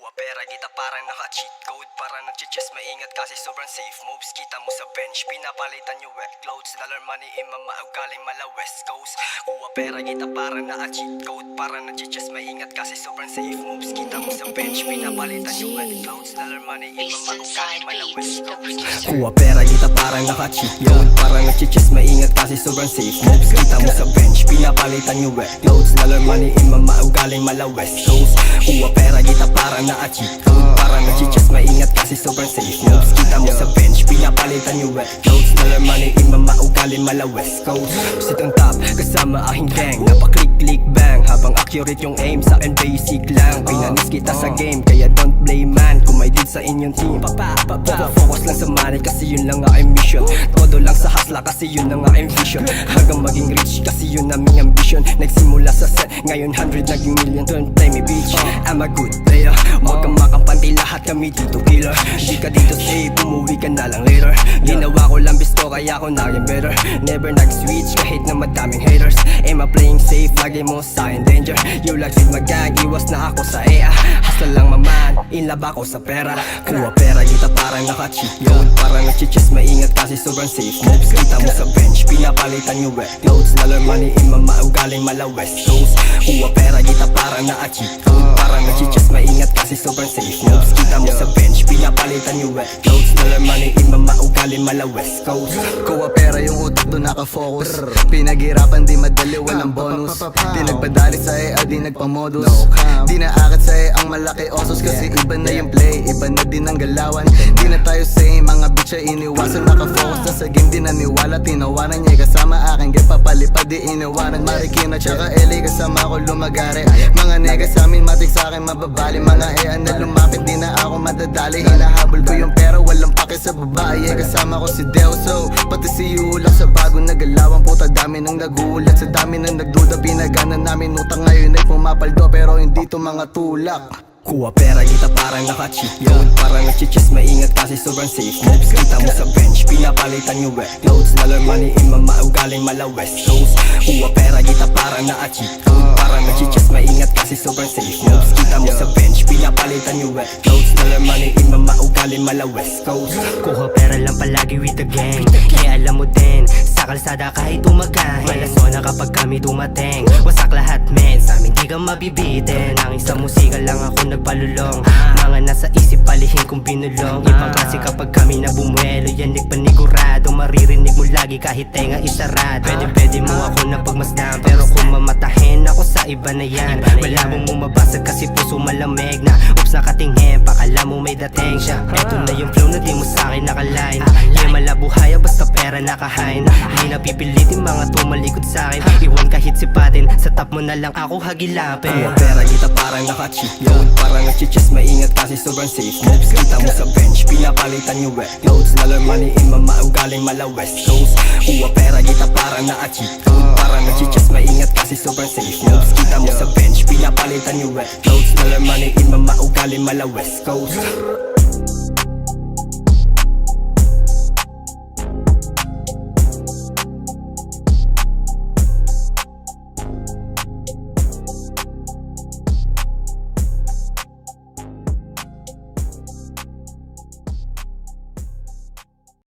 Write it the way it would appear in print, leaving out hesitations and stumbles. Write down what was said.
Kuha pera kita parang naka-cheat code. Parang nag-chess maingat kasi sobrang safe moves. Kita mo sa bench, pinapalitan yung wet clothes. Dollar money imama galing mala west coast. Kuha pera kita parang naka-cheat code. Parang nag-chess maingat kasi sobrang safe moves. Kita mo sa bench, pinapalitan yung wet clothes. Dollar money imama galing mala west coast. Kuha pera kita parang naka-cheat code. Parang nag-chess maingat kasi sobrang safe moves. Kita mo sa bench, pinapalitan yung wet clothes. Dollar money imama galing mala west coast. Kuha pera kita parang na-cheat code. Parang nag-chess maingat kasi sobrang safe moves. Kita mo sa bench, pinapalitan yung wet clothes. Dollar money imama galing mala west coast. Sit on top, kasama aking gang. Napaklik-click bang, habang accurate yung aim. Sa akin basic lang, pinanis kita sa game. Kaya don't blame man kung may deal sa inyong team. Focus lang sa money kasi yun lang aking mission. Todo lang sa hustla kasi yun ang aking vision. Hanggang maging rich kasi yun aming ambition. Nagsimula sa set, ngayon 100 naging million. Don't play me bitch, I'm a good player. Huwag kang makampante, lahat kami dito killer. Di ka dito safe, umuwi ka na lang later. Ginawa ko lang bisto kaya ako naging better. Never nag-switch kahit na madaming haters. Am I playing safe, lagi mo sa akin danger. You like with my gang, iwas na ako sa EA. Hustle lang maman, inlab ako sa pera. Kuha pera kita parang naka-cheat code. Parang nag-chess maingat kasi sobrang safe moves. Kita mo sa bench, pinapalitan yung wet clothes. Dollar money imama galing mala west coast. Kuha pera kita parang na-cheat code. Parang nag-chess maingat kasi sobrang safe moves. Kita mo sa bench, pinapalitan yung wet clothes. Dollar money imama galing mala west coast. Kuha pera yung utak doon nakafocus. Pinaghirapan di madali walang bonus. Di nagpadali sa EA di nagpamodus. Di naakit sa EA ang malaki osos. Kasi iba na yung play, iba na din ang galawan. Di na tayo same, mga bitch ay iniwasan. Nakafocus na sa game, di naniwala. Tinawanan niya kasama akin, gay papalipad di iniwanan. Marikina tsaka LA kasama ko lumagari. Mga nega sa amin, matik sa akin mababali. Mga EA na lumapit, di na ako madadali. Hinahabol ko yung pera, walang pake sa babae. Kasama ko si Deuso, pati si Ulak sa bagong nagalawang. Puta dami nang nagulat, sa dami nang nagduda. Pinaganan namin utang ngayon ay pumapaldo. Pero hindi to mga tulak. Kuha pera kita parang naka-cheat code. Parang nag-chess maingat kasi sobrang safe moves. Kita mo sa bench, pinapalitan yung wet clothes. Dollar money imama galing mala west coast. Kuha pera kita parang na-cheat code. Parang nag-chess maingat kasi sobrang safe moves. Kita mo sa bench, pinapalitan yung wet clothes. Dollar money imama galing mala west coast. Kuha pera lang palagi with the gang. Kaya alam mo din, sa kalsada kahit umagahin. Malaso na kapag kami dumating. Wasak lahat men, sa amin di ka mabibitin. Ang isang musika lang ako nagpalulong. Mga nasa isip palihin kong binulong. Ibang klase kapag kami na bumuelo. Yanig panigurado, maririnig mo lagi kahit tenga isarado. Pwede mo ako na pagmasdan, pero kung mamatahin ako sa iba na yan. Malabo mo mabasag kasi puso malamig na. Oops nakatingin, pakala mo may dating siya. Eto na yung flow na di mo sa'kin nakaline. Yeah malabuhaya basta pera nakahain. Hindi napipilitin mga tumalikod sa'kin. Iwan kahit sipatin, sa top mo na lang ako hagilapin. Kuha pera kita parang naka-cheat code. Parang nag-chess maingat kasi sobrang safe moves. Kita mo sa bench, pinapalitan yung wet clothes. Dollar money imama galing mala west coast. Kuha pera kita parang na-cheat code. Parang nag-chess maingat kasi sobrang safe moves. Kita mo sa bench, pinapalitan yung wet clothes. Dollar money imama galing mala west coast.